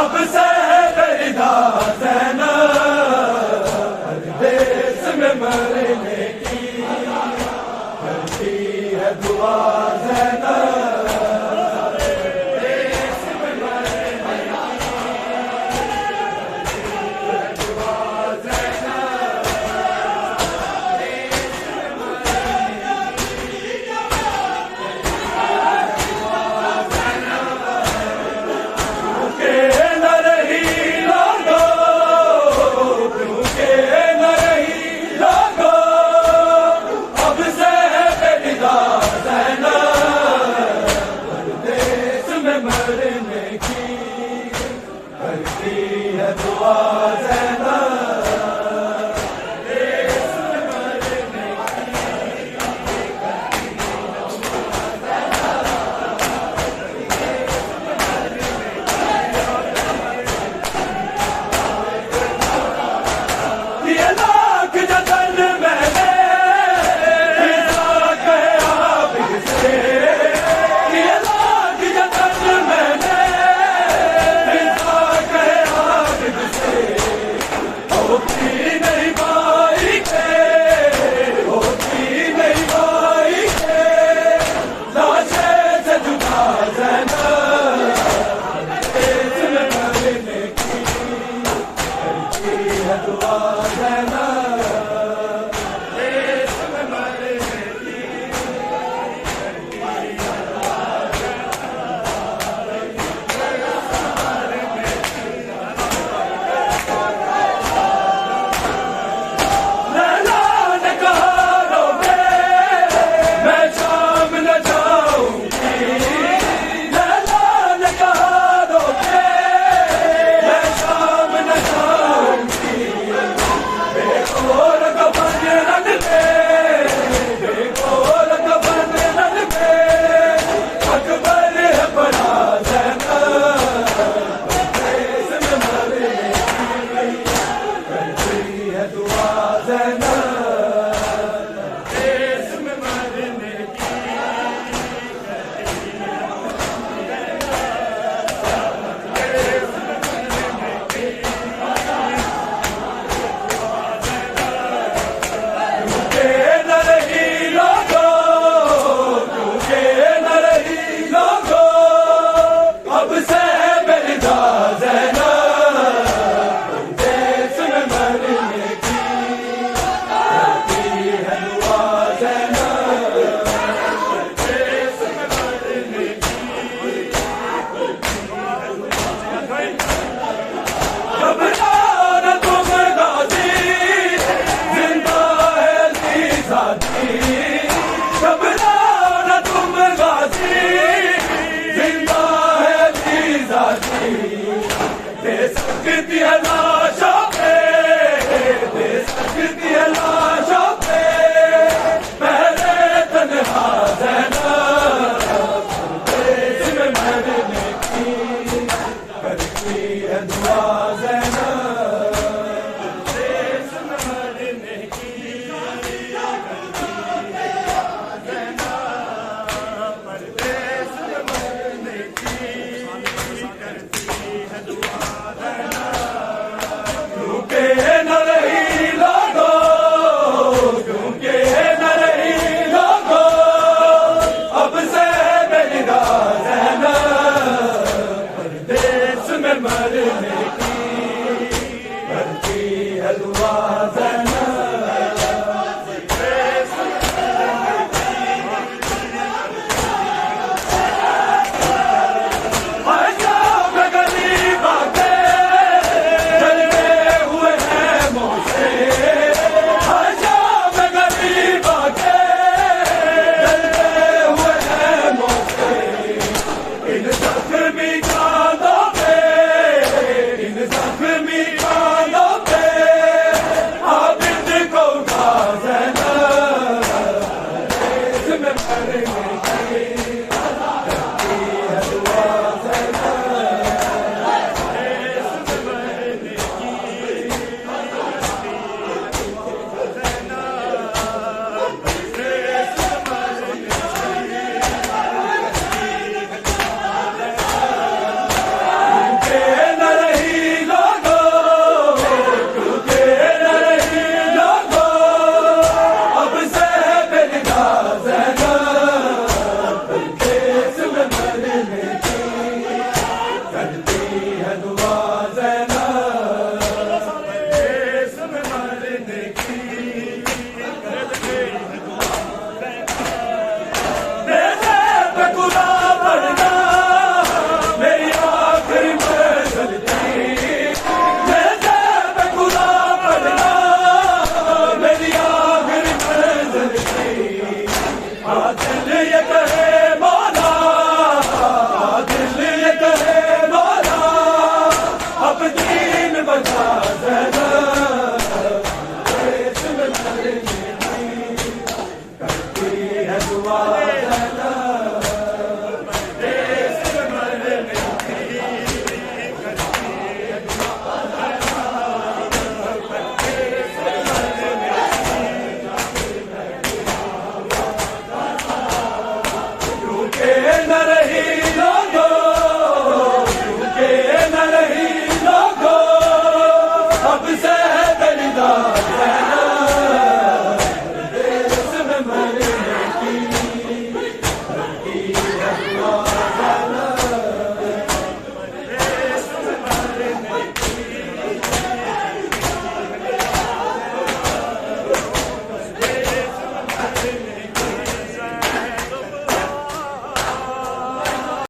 अब से दरिदा ज़ैनब देश में मरने की करती है दुआ ज़ैनब। मरने की करती है दुआ ज़ैनब। देश में मरने की ये लाख जतन मैंने फिजा गया बिसे। ये लाख जतन मैंने फिजा गया बिसे। होती नहीं भाई के, होती नहीं भाई के लाशे से जुदा ज़ैनब देश में मरने की करती है दुआ ज़ैनब। देश में मरने की लैला ने कहा रोवे मैं शाम न जाऊंगी। लैला ने कहा रोवे मैं शाम न जाऊंगी। बेकोर कफन रन में, बेकोर कफन रन में अकबर है बड़ा ज़ैनब देश में मरने की करती है दुआ ज़ैनब। देश में मरने की क्योंकि न रही लोगों, क्योंकि न रही लोगों अब से बेरिदा ज़ैनब देश में मरने की करती है दुआ ज़ैनब। देश में मरने की घबराना तुम गाजी जिंदा है ज़ाती। घबराना तुम गाजी जिंदा है ज़ाती। दे सकती है लाशों पे, दे सकती है लाशों पे पहले तन्हा ज़ैनब देश में मरने की करती है दुआ ज़ैनब। देश में मरने की देश में मरने की करती है दुआ ज़ैनब। क्योंकि न रही लोगों, क्योंकि न रही लोगों अब से बेरिदा ज़ैनब देश में मरने की करती है दुआ ज़ैनब।